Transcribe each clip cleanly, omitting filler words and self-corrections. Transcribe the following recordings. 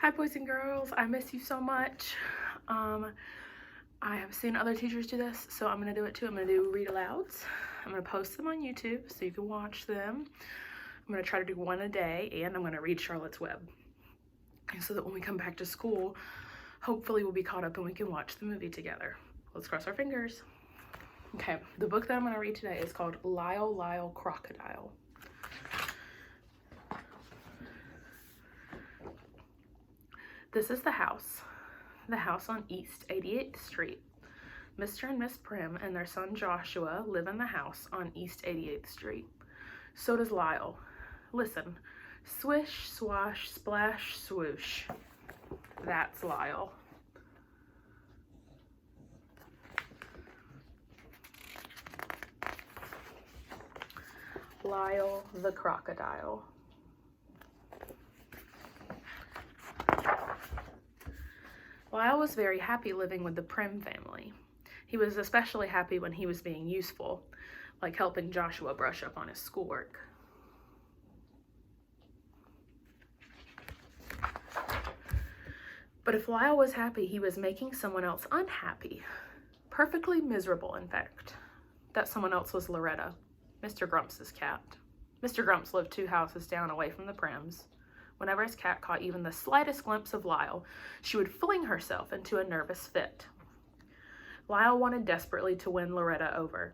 Hi boys and girls, I miss you so much. I have seen other teachers do this, so I'm gonna do it too. I'm gonna do read alouds. I'm gonna post them on YouTube so you can watch them. I'm gonna try to do one a day, and I'm gonna read Charlotte's Web. So that when we come back to school, hopefully we'll be caught up and we can watch the movie together. Let's cross our fingers. Okay, the book that I'm gonna read today is called Lyle Crocodile. This is the house on East 88th Street. Mr. and Miss Prim and their son Joshua live in the house on East 88th Street. So does Lyle. Listen, swish, swash, splash, swoosh. That's Lyle. Lyle the Crocodile. Lyle was very happy living with the Prim family. He was especially happy when he was being useful, like helping Joshua brush up on his schoolwork. But if Lyle was happy, he was making someone else unhappy. Perfectly miserable, in fact. That someone else was Loretta, Mr. Grumps's cat. Mr. Grumps lived 2 houses down away from the Prims. Whenever his cat caught even the slightest glimpse of Lyle, she would fling herself into a nervous fit. Lyle wanted desperately to win Loretta over.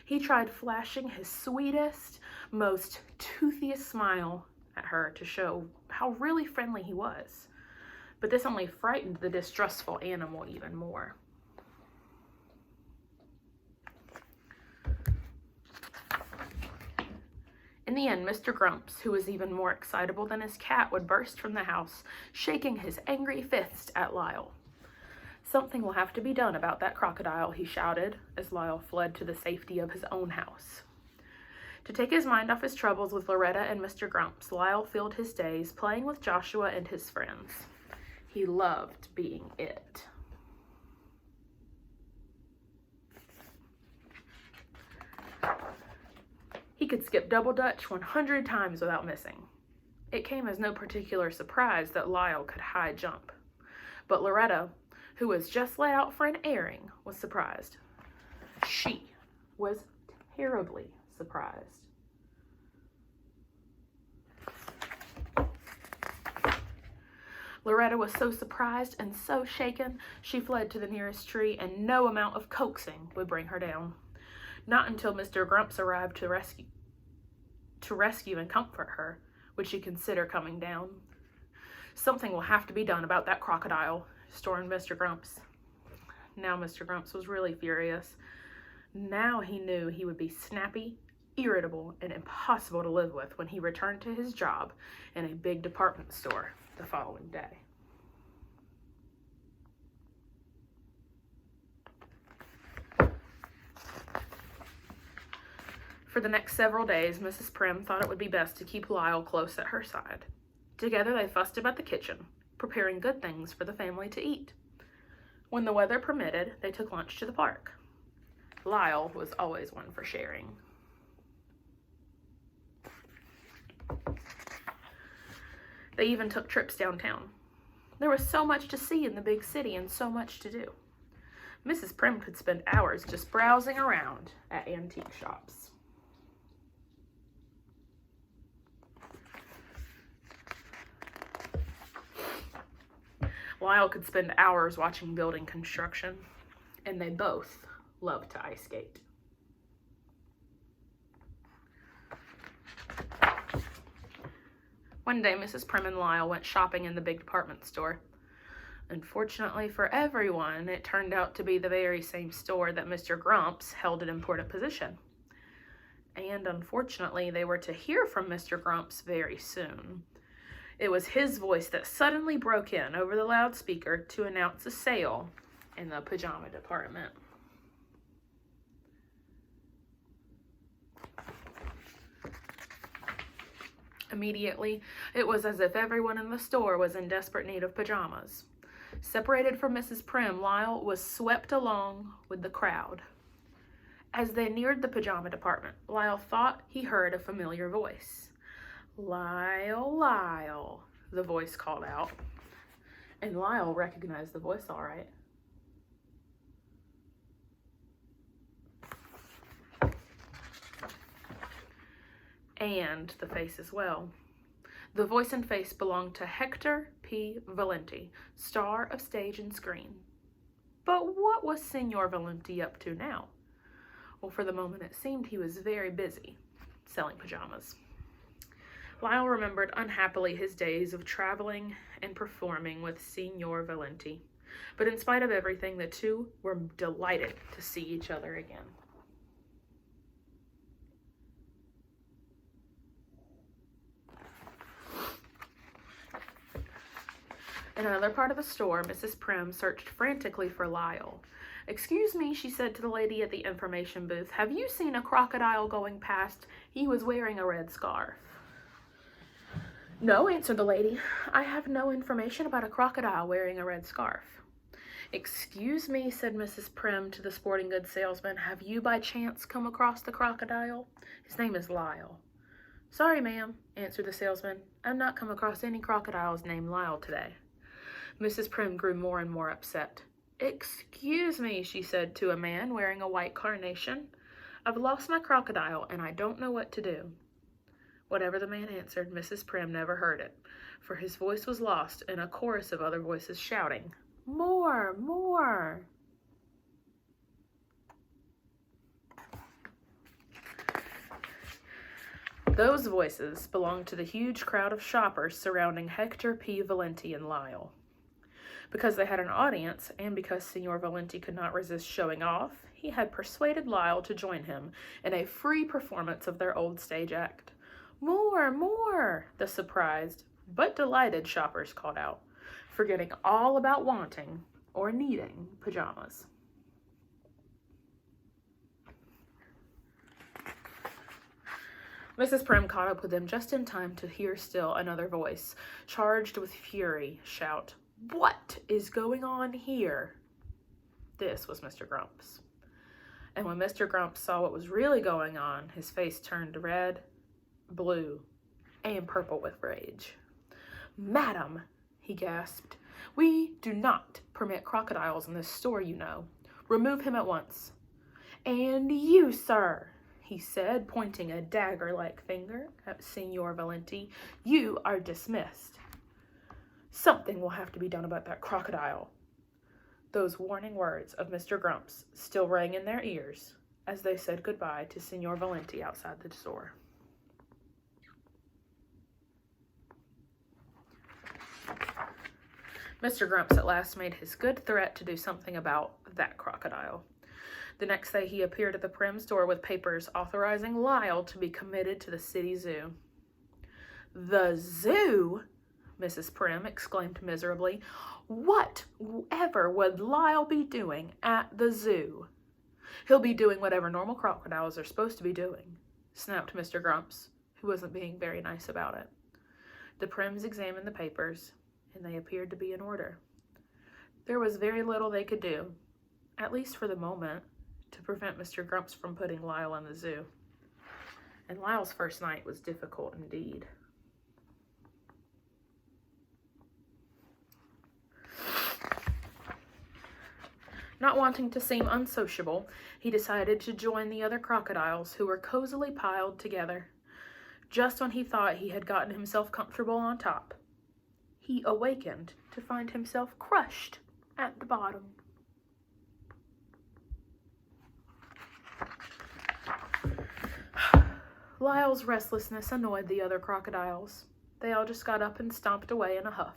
He tried flashing his sweetest, most toothiest smile at her to show how really friendly he was. But this only frightened the distrustful animal even more. In the end, Mr. Grumps, who was even more excitable than his cat, would burst from the house, shaking his angry fist at Lyle. Something will have to be done about that crocodile, he shouted, as Lyle fled to the safety of his own house. To take his mind off his troubles with Loretta and Mr. Grumps, Lyle filled his days playing with Joshua and his friends. He loved being it. He could skip double dutch 100 times without missing. It came as no particular surprise that Lyle could high jump. But Loretta, who was just let out for an airing, was surprised. She was terribly surprised. Loretta was so surprised and so shaken, she fled to the nearest tree, and no amount of coaxing would bring her down. Not until Mr. Grumps arrived to rescue and comfort her would she consider coming down. Something will have to be done about that crocodile, stormed Mr. Grumps. Now Mr. Grumps was really furious. Now he knew he would be snappy, irritable, and impossible to live with when he returned to his job in a big department store the following day. For the next several days, Mrs. Prim thought it would be best to keep Lyle close at her side. Together they fussed about the kitchen, preparing good things for the family to eat. When the weather permitted, they took lunch to the park. Lyle was always one for sharing. They even took trips downtown. There was so much to see in the big city and so much to do. Mrs. Prim could spend hours just browsing around at antique shops. Lyle could spend hours watching building construction, and they both loved to ice skate. One day, Mrs. Prim and Lyle went shopping in the big department store. Unfortunately for everyone, it turned out to be the very same store that Mr. Grumps held an important position. And unfortunately, they were to hear from Mr. Grumps very soon. It was his voice that suddenly broke in over the loudspeaker to announce a sale in the pajama department. Immediately, it was as if everyone in the store was in desperate need of pajamas. Separated from Mrs. Prim, Lyle was swept along with the crowd. As they neared the pajama department, Lyle thought he heard a familiar voice. "Lyle, Lyle," the voice called out. And Lyle recognized the voice all right. And the face as well. The voice and face belonged to Hector P. Valenti, star of stage and screen. But what was Senor Valenti up to now? Well, for the moment it seemed he was very busy selling pajamas. Lyle remembered unhappily his days of traveling and performing with Senor Valenti. But in spite of everything, the two were delighted to see each other again. In another part of the store, Mrs. Prim searched frantically for Lyle. "Excuse me," she said to the lady at the information booth. "Have you seen a crocodile going past? He was wearing a red scarf." "No," answered the lady. "I have no information about a crocodile wearing a red scarf." "Excuse me," said Mrs. Prim to the sporting goods salesman. "Have you by chance come across the crocodile? His name is Lyle." "Sorry, ma'am," answered the salesman. "I've not come across any crocodiles named Lyle today." Mrs. Prim grew more and more upset. "Excuse me," she said to a man wearing a white carnation. "I've lost my crocodile and I don't know what to do." Whatever the man answered, Mrs. Prim never heard it, for his voice was lost in a chorus of other voices shouting, "More, more!" Those voices belonged to the huge crowd of shoppers surrounding Hector P. Valenti and Lyle. Because they had an audience, and because Senor Valenti could not resist showing off, he had persuaded Lyle to join him in a free performance of their old stage act. "More, more!" the surprised but delighted shoppers called out, forgetting all about wanting or needing pajamas. Mrs. Prim caught up with them just in time to hear still another voice, charged with fury, shout, "What is going on here?" This was Mr. Grumps. And when Mr. Grumps saw what was really going on, his face turned red, blue, and purple with rage. "Madam," he gasped, "we do not permit crocodiles in this store, you know. Remove him at once." "And you, sir," he said, pointing a dagger-like finger at Senor Valenti, "you are dismissed. Something will have to be done about that crocodile." Those warning words of Mr. Grumps still rang in their ears as they said goodbye to Senor Valenti outside the store. Mr. Grumps at last made his good threat to do something about that crocodile. The next day he appeared at the Prim's door with papers authorizing Lyle to be committed to the city zoo. "The zoo?" Mrs. Prim exclaimed miserably. "Whatever would Lyle be doing at the zoo?" "He'll be doing whatever normal crocodiles are supposed to be doing," snapped Mr. Grumps, who wasn't being very nice about it. The Prims examined the papers, and they appeared to be in order. There was very little they could do, at least for the moment, to prevent Mr. Grumps from putting Lyle in the zoo. And Lyle's first night was difficult indeed. Not wanting to seem unsociable, he decided to join the other crocodiles who were cozily piled together. Just when he thought he had gotten himself comfortable on top, he awakened to find himself crushed at the bottom. Lyle's restlessness annoyed the other crocodiles. They all just got up and stomped away in a huff.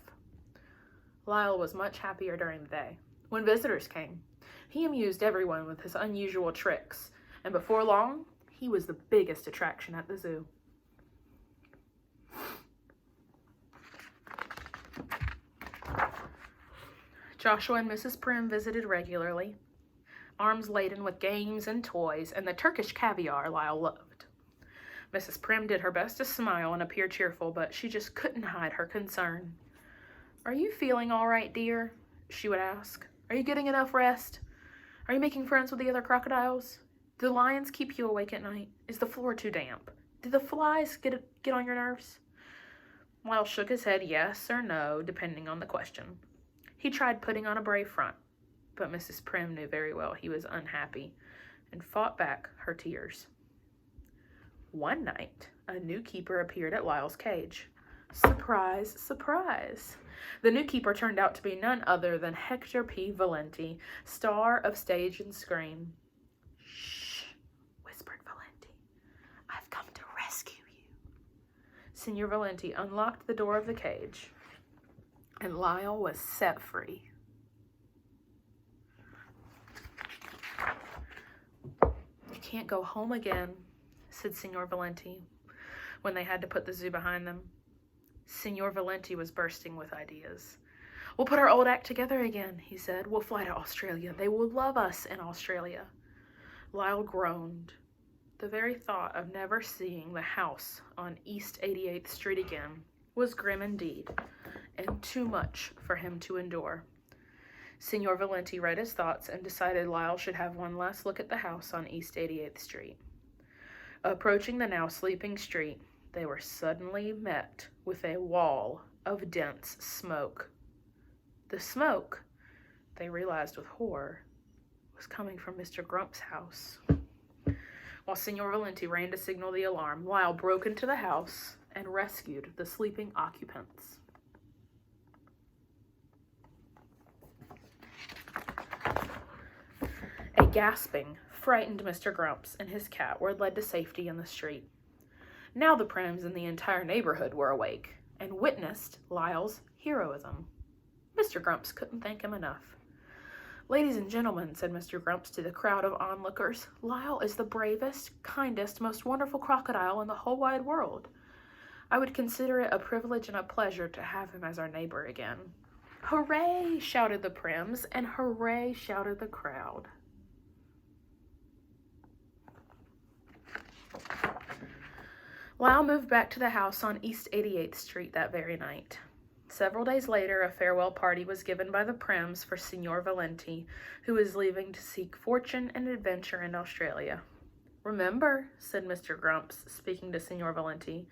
Lyle was much happier during the day. When visitors came, he amused everyone with his unusual tricks, and before long, he was the biggest attraction at the zoo. Joshua and Mrs. Prim visited regularly, arms laden with games and toys and the Turkish caviar Lyle loved. Mrs. Prim did her best to smile and appear cheerful, but she just couldn't hide her concern. "Are you feeling all right, dear?" she would ask. "Are you getting enough rest? Are you making friends with the other crocodiles? Do the lions keep you awake at night? Is the floor too damp? Do the flies get on your nerves?" Lyle shook his head yes or no, depending on the question. He tried putting on a brave front, but Mrs. Prim knew very well he was unhappy and fought back her tears. One night, a new keeper appeared at Lyle's cage. Surprise, surprise! The new keeper turned out to be none other than Hector P. Valenti, star of stage and screen. Shh, whispered Valenti. I've come to rescue you. Signor Valenti unlocked the door of the cage, and Lyle was set free. You can't go home again, said Signor Valenti, when they had to put the zoo behind them. Signor Valenti was bursting with ideas. We'll put our old act together again, he said. We'll fly to Australia. They will love us in Australia. Lyle groaned. The very thought of never seeing the house on East 88th Street again was grim indeed, and too much for him to endure. Signor Valenti read his thoughts and decided Lyle should have one last look at the house on East 88th Street. Approaching the now sleeping street, they were suddenly met with a wall of dense smoke. The smoke, they realized with horror, was coming from Mr. Grump's house. While Signor Valenti ran to signal the alarm, Lyle broke into the house and rescued the sleeping occupants. A gasping, frightened Mr. Grumps and his cat were led to safety in the street. Now the Prims and the entire neighborhood were awake and witnessed Lyle's heroism. Mr. Grumps couldn't thank him enough. Ladies and gentlemen, said Mr. Grumps to the crowd of onlookers, Lyle is the bravest, kindest, most wonderful crocodile in the whole wide world. I would consider it a privilege and a pleasure to have him as our neighbor again. Hooray, shouted the Prims, and hooray, shouted the crowd. Lyle moved back to the house on East 88th Street that very night. Several days later, a farewell party was given by the Prims for Signor Valenti, who was leaving to seek fortune and adventure in Australia. Remember, said Mr. Grumps, speaking to Signor Valenti,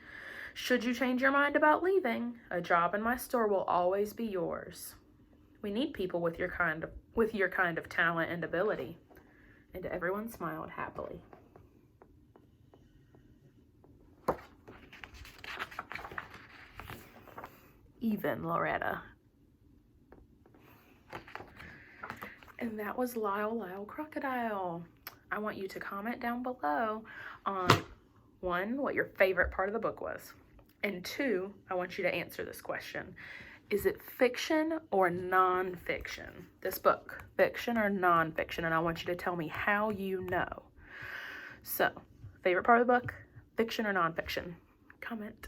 should you change your mind about leaving, a job in my store will always be yours. We need people with your kind of talent and ability. And everyone smiled happily. Even Loretta. And that was Lyle Crocodile. I want you to comment down below on 1, what your favorite part of the book was, and 2, I want you to answer this question. Is it fiction or non-fiction? This book, fiction or non-fiction? And I want you to tell me how you know. So, favorite part of the book, fiction or non-fiction? Comment.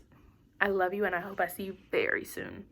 I love you, and I hope I see you very soon.